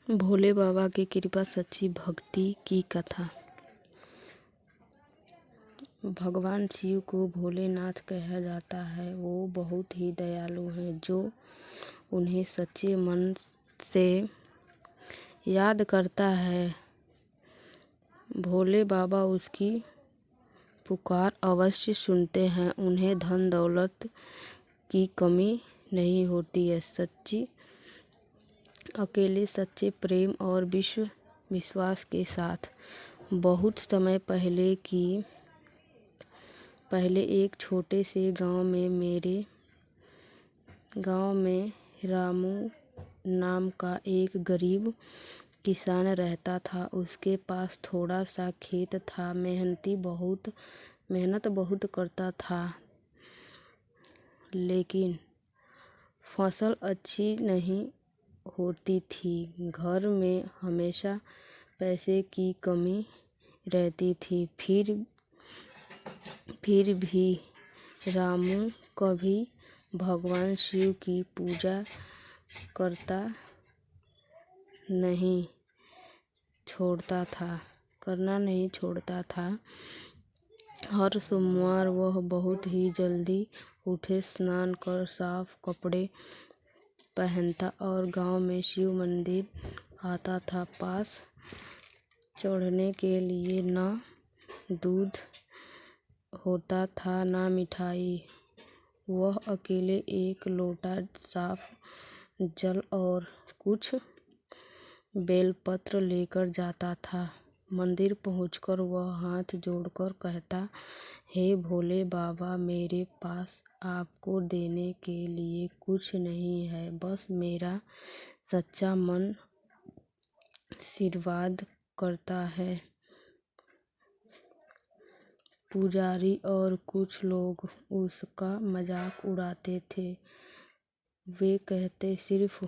भोले बाबा की कृपा सच्ची भक्ति की कथा। भगवान शिव को भोलेनाथ कहा जाता है। वो बहुत ही दयालु हैं। जो उन्हें सच्चे मन से याद करता है, भोले बाबा उसकी पुकार अवश्य सुनते हैं। उन्हें धन दौलत की कमी नहीं होती है। अकेले सच्चे प्रेम और विश्वास के साथ। बहुत समय पहले एक छोटे से गांव में रामू नाम का एक गरीब किसान रहता था। उसके पास थोड़ा सा खेत था। मेहनत बहुत करता था, लेकिन फसल अच्छी नहीं होती थी। घर में हमेशा पैसे की कमी रहती थी। फिर भी रामू कभी भगवान शिव की पूजा करना नहीं छोड़ता था। हर सोमवार वह बहुत ही जल्दी उठे, स्नान कर साफ कपड़े पहनता और गांव में शिव मंदिर आता था। पास चढ़ने के लिए न दूध होता था न मिठाई। वह अकेले एक लोटा साफ जल और कुछ बेलपत्र लेकर जाता था। मंदिर पहुंचकर वह हाथ जोड़कर कहता, हे भोले बाबा, मेरे पास आपको देने के लिए कुछ नहीं है, बस मेरा सच्चा मन आशीर्वाद करता है। पुजारी और कुछ लोग उसका मजाक उड़ाते थे। वे कहते, सिर्फ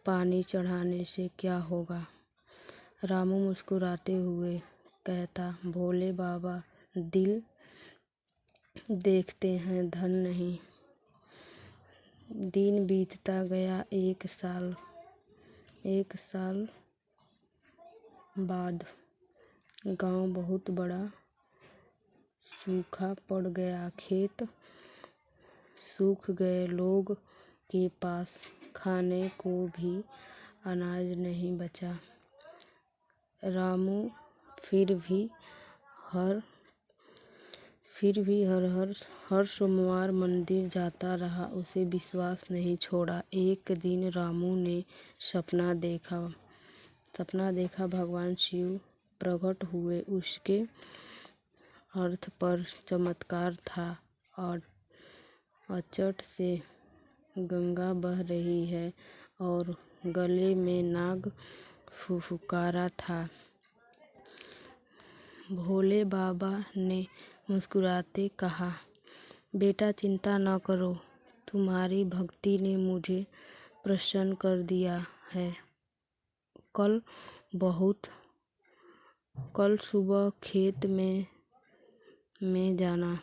पानी चढ़ाने से क्या होगा। रामू मुस्कुराते हुए कहता, भोले बाबा दिल देखते हैं, धन नहीं। दिन बीतता गया। एक साल बाद गांव बहुत बड़ा सूखा पड़ गया। खेत सूख गए। लोग के पास खाने को भी अनाज नहीं बचा। रामू फिर भी हर सोमवार मंदिर जाता रहा। उसे विश्वास नहीं छोड़ा। एक दिन रामू ने सपना देखा। भगवान शिव प्रकट हुए। उसके अर्थ पर चमत्कार था। और अचट से गंगा बह रही है और गले में नाग फुफकारा था। भोले बाबा ने मुस्कुराते कहा, बेटा चिंता न करो, तुम्हारी भक्ति ने मुझे प्रसन्न कर दिया है। कल सुबह खेत में जाना।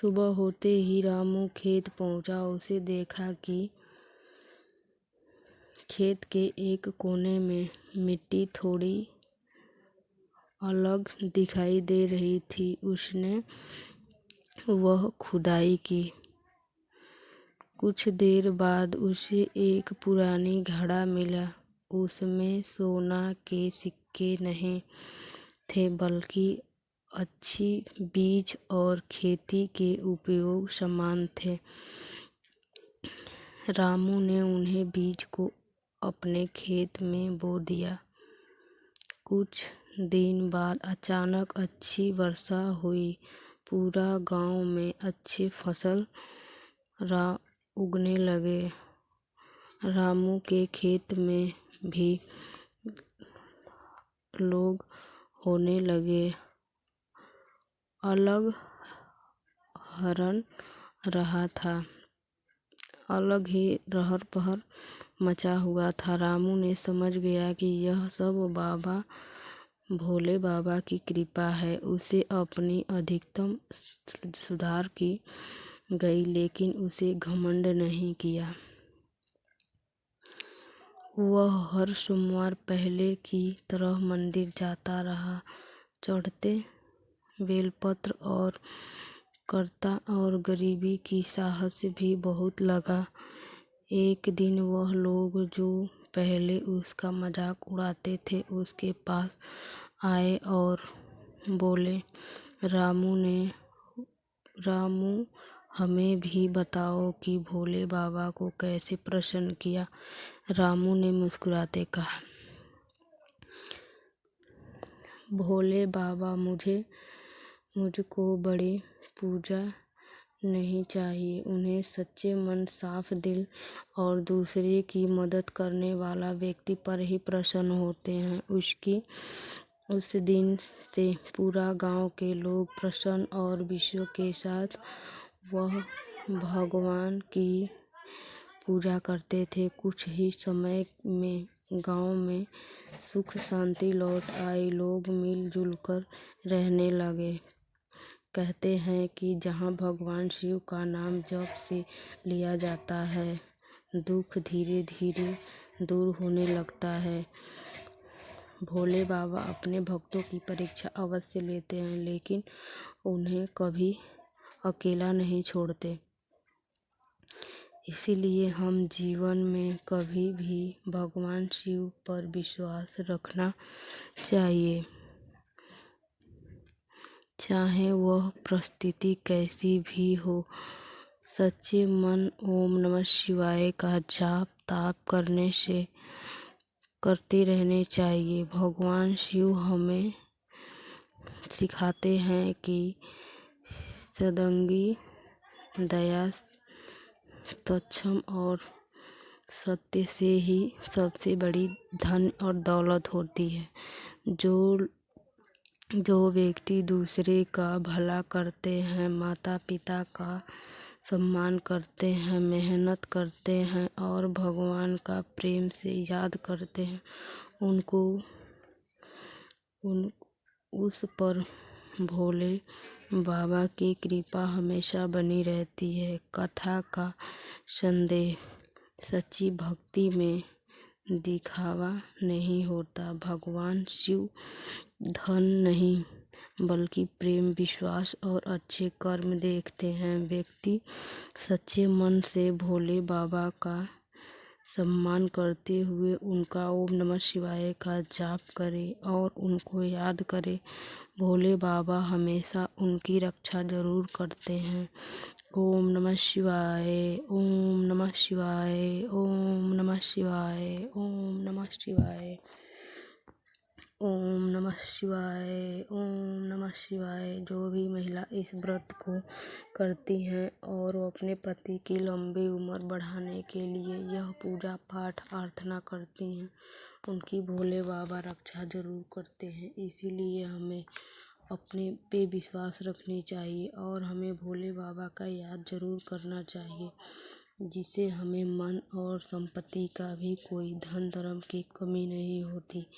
सुबह होते ही रामू खेत पहुंचा। उसे देखा कि खेत के एक कोने में मिट्टी थोड़ी अलग दिखाई दे रही थी। उसने वह खुदाई की। कुछ देर बाद उसे एक पुरानी घड़ा मिला। उसमें सोना के सिक्के नहीं थे, बल्कि अच्छी बीज और खेती के उपयोग सामान थे। रामू ने उन्हें बीज को अपने खेत में बो दिया। कुछ दिन बाद अचानक अच्छी वर्षा हुई। पूरा गांव में अच्छे फसल उगने लगे। रामू के खेत में भी लोग होने लगे। अलग ही रहर पहर मचा हुआ था। रामू ने समझ गया कि यह सब भोले बाबा की कृपा है। उसे अपनी अधिकतम सुधार की गई, लेकिन उसे घमंड नहीं किया। वह हर सोमवार पहले की तरह मंदिर जाता रहा। चढ़ते बेलपत्र और करता और गरीबी की साहस भी बहुत लगा। एक दिन वह लोग जो पहले उसका मजाक उड़ाते थे उसके पास आए और बोले, रामू हमें भी बताओ कि भोले बाबा को कैसे प्रसन्न किया। रामू ने मुस्कुराते कहा, भोले बाबा मुझको बड़ी पूजा नहीं चाहिए। उन्हें सच्चे मन, साफ दिल और दूसरे की मदद करने वाला व्यक्ति पर ही प्रसन्न होते हैं। उस दिन से पूरा गांव के लोग प्रसन्न और विश्वास के साथ वह भगवान की पूजा करते थे। कुछ ही समय में गांव में सुख शांति लौट आई। लोग मिलजुल कर रहने लगे। कहते हैं कि जहाँ भगवान शिव का नाम जप से लिया जाता है, दुख धीरे धीरे दूर होने लगता है। भोले बाबा अपने भक्तों की परीक्षा अवश्य लेते हैं, लेकिन उन्हें कभी अकेला नहीं छोड़ते। इसीलिए हम जीवन में कभी भी भगवान शिव पर विश्वास रखना चाहिए, चाहे वह परिस्थिति कैसी भी हो। सच्चे मन ओम नमः शिवाय का जाप ताप करते रहने चाहिए। भगवान शिव हमें सिखाते हैं कि सदंगी, दया, तत्सम और सत्य से ही सबसे बड़ी धन और दौलत होती है। जो व्यक्ति दूसरे का भला करते हैं, माता पिता का सम्मान करते हैं, मेहनत करते हैं और भगवान का प्रेम से याद करते हैं, उस पर भोले बाबा की कृपा हमेशा बनी रहती है। कथा का संदेश, सच्ची भक्ति में दिखावा नहीं होता। भगवान शिव धन नहीं बल्कि प्रेम, विश्वास और अच्छे कर्म देखते हैं। व्यक्ति सच्चे मन से भोले बाबा का सम्मान करते हुए उनका ओम नमः शिवाय का जाप करे और उनको याद करे। भोले बाबा हमेशा उनकी रक्षा जरूर करते हैं। ओम नमः शिवाय, ओम नमः शिवाय, ओम नमः शिवाय, ओम नमः शिवाय, ओम नमः शिवाय, ओम नमः शिवाय। जो भी महिला इस व्रत को करती हैं और वो अपने पति की लंबी उम्र बढ़ाने के लिए यह पूजा पाठ प्रार्थना करती हैं, उनकी भोले बाबा रक्षा जरूर करते हैं। इसीलिए हमें अपने पे विश्वास रखनी चाहिए और हमें भोले बाबा का याद जरूर करना चाहिए, जिससे हमें मन और संपत्ति का भी कोई धन धर्म की कमी नहीं होती।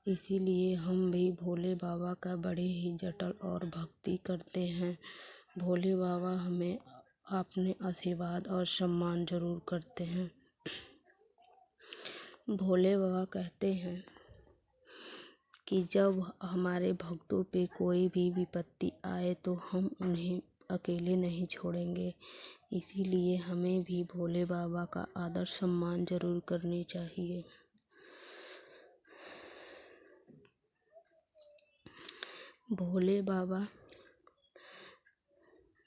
इसीलिए हम भी भोले बाबा का बड़े ही जटल और भक्ति करते हैं। भोले बाबा हमें अपने आशीर्वाद और सम्मान जरूर करते हैं। भोले बाबा कहते हैं कि जब हमारे भक्तों पे कोई भी विपत्ति आए तो हम उन्हें अकेले नहीं छोड़ेंगे। इसीलिए हमें भी भोले बाबा का आदर सम्मान जरूर करनी चाहिए। भोले बाबा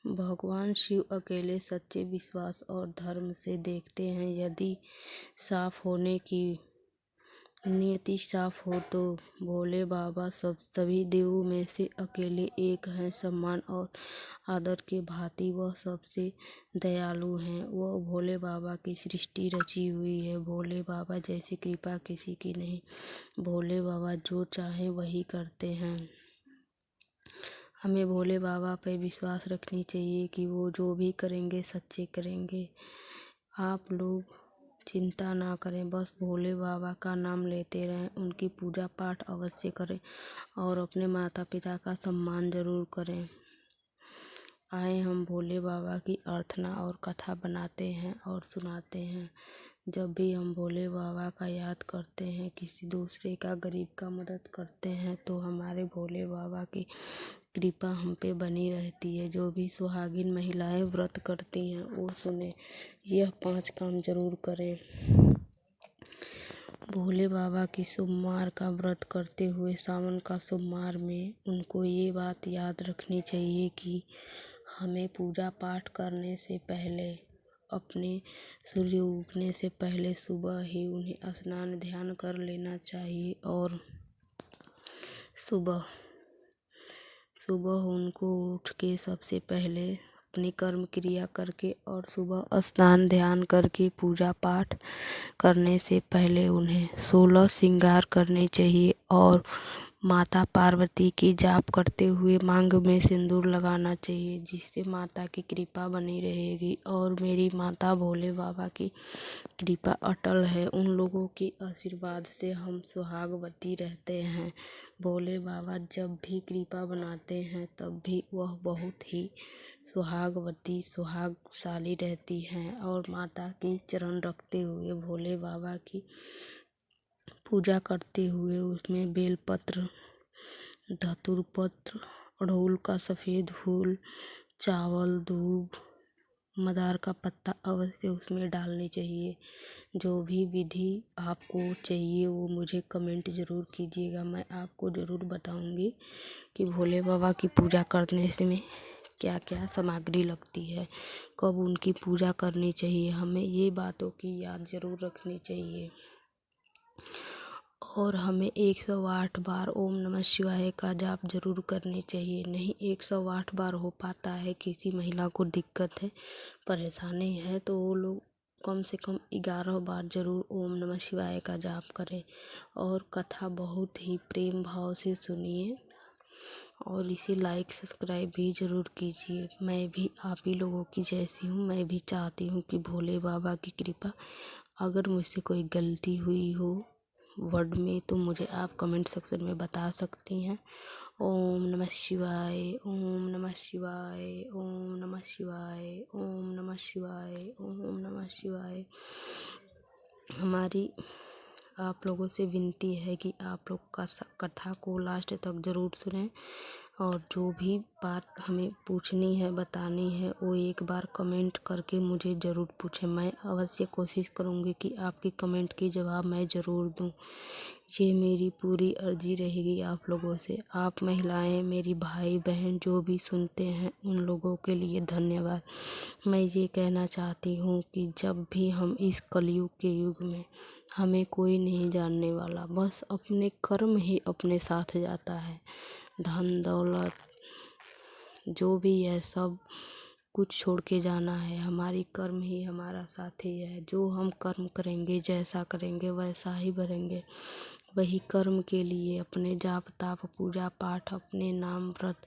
भगवान शिव अकेले सच्चे विश्वास और धर्म से देखते हैं। यदि नियति साफ हो तो भोले बाबा सभी देवों में से अकेले एक हैं। सम्मान और आदर के भांति वह सबसे दयालु हैं। वह भोले बाबा की सृष्टि रची हुई है। भोले बाबा जैसी कृपा किसी की नहीं। भोले बाबा जो चाहे वही करते हैं। हमें भोले बाबा पर विश्वास रखनी चाहिए कि वो जो भी करेंगे सच्चे करेंगे। आप लोग चिंता ना करें, बस भोले बाबा का नाम लेते रहें, उनकी पूजा पाठ अवश्य करें और अपने माता पिता का सम्मान जरूर करें। आए हम भोले बाबा की प्रार्थना और कथा बनाते हैं और सुनाते हैं। जब भी हम भोले बाबा का याद करते हैं, किसी दूसरे का गरीब का मदद करते हैं तो हमारे भोले बाबा की कृपा हम पे बनी रहती है। जो भी सुहागिन महिलाएं व्रत करती हैं वो सुने, यह 5 काम जरूर करें। भोले बाबा की सोमवार का व्रत करते हुए सावन का सोमवार में उनको ये बात याद रखनी चाहिए कि हमें पूजा पाठ करने से पहले, अपने सूर्य उगने से पहले सुबह ही उन्हें स्नान ध्यान कर लेना चाहिए और सुबह उनको उठ के सबसे पहले अपनी कर्म क्रिया करके और सुबह स्नान ध्यान करके पूजा पाठ करने से पहले उन्हें 16 श्रृंगार करने चाहिए और माता पार्वती की जाप करते हुए मांग में सिंदूर लगाना चाहिए, जिससे माता की कृपा बनी रहेगी। और मेरी माता भोले बाबा की कृपा अटल है, उन लोगों के आशीर्वाद से हम सुहागवती रहते हैं। भोले बाबा जब भी कृपा बनाते हैं तब भी वह बहुत ही सुहागवती सुहागशाली रहती हैं। और माता की चरण रखते हुए भोले बाबा की पूजा करते हुए उसमें बेलपत्र, धतूर पत्र, अड़हुल का सफ़ेद फूल, चावल, दूब, मदार का पत्ता अवश्य उसमें डालनी चाहिए। जो भी विधि आपको चाहिए वो मुझे कमेंट ज़रूर कीजिएगा, मैं आपको ज़रूर बताऊंगी कि भोले बाबा की पूजा करने से में क्या क्या सामग्री लगती है, कब उनकी पूजा करनी चाहिए। हमें ये बातों की याद ज़रूर रखनी चाहिए और हमें 108 बार ओम नमः शिवाय का जाप जरूर करनी चाहिए। नहीं 108 बार हो पाता है, किसी महिला को दिक्कत है, परेशानी है तो वो लोग कम से कम 11 बार जरूर ओम नमः शिवाय का जाप करें और कथा बहुत ही प्रेम भाव से सुनिए और इसे लाइक सब्सक्राइब भी ज़रूर कीजिए। मैं भी आप ही लोगों की जैसी हूँ, मैं भी चाहती हूँ कि भोले बाबा की कृपा, अगर मुझसे कोई गलती हुई हो वर्ड में तो मुझे आप कमेंट सेक्शन में बता सकती हैं। ओम नमः शिवाय, ओम नमः शिवाय, ओम नमः शिवाय, ओम नमः शिवाय, ओम नमः शिवाय। हमारी आप लोगों से विनती है कि आप लोग का कथा को लास्ट तक ज़रूर सुनें और जो भी बात हमें पूछनी है, बतानी है, वो एक बार कमेंट करके मुझे ज़रूर पूछें। मैं अवश्य कोशिश करूँगी कि आपकी कमेंट की जवाब मैं ज़रूर दूँ। ये मेरी पूरी अर्जी रहेगी आप लोगों से। आप महिलाएं, मेरी भाई बहन जो भी सुनते हैं उन लोगों के लिए धन्यवाद। मैं ये कहना चाहती हूँ कि जब भी हम इस कलयुग के युग में, हमें कोई नहीं जानने वाला, बस अपने कर्म ही अपने साथ जाता है। धन दौलत जो भी है सब कुछ छोड़ के जाना है, हमारी कर्म ही हमारा साथी है। जो हम कर्म करेंगे, जैसा करेंगे वैसा ही भरेंगे। वही कर्म के लिए अपने जाप ताप पूजा पाठ, अपने नाम व्रत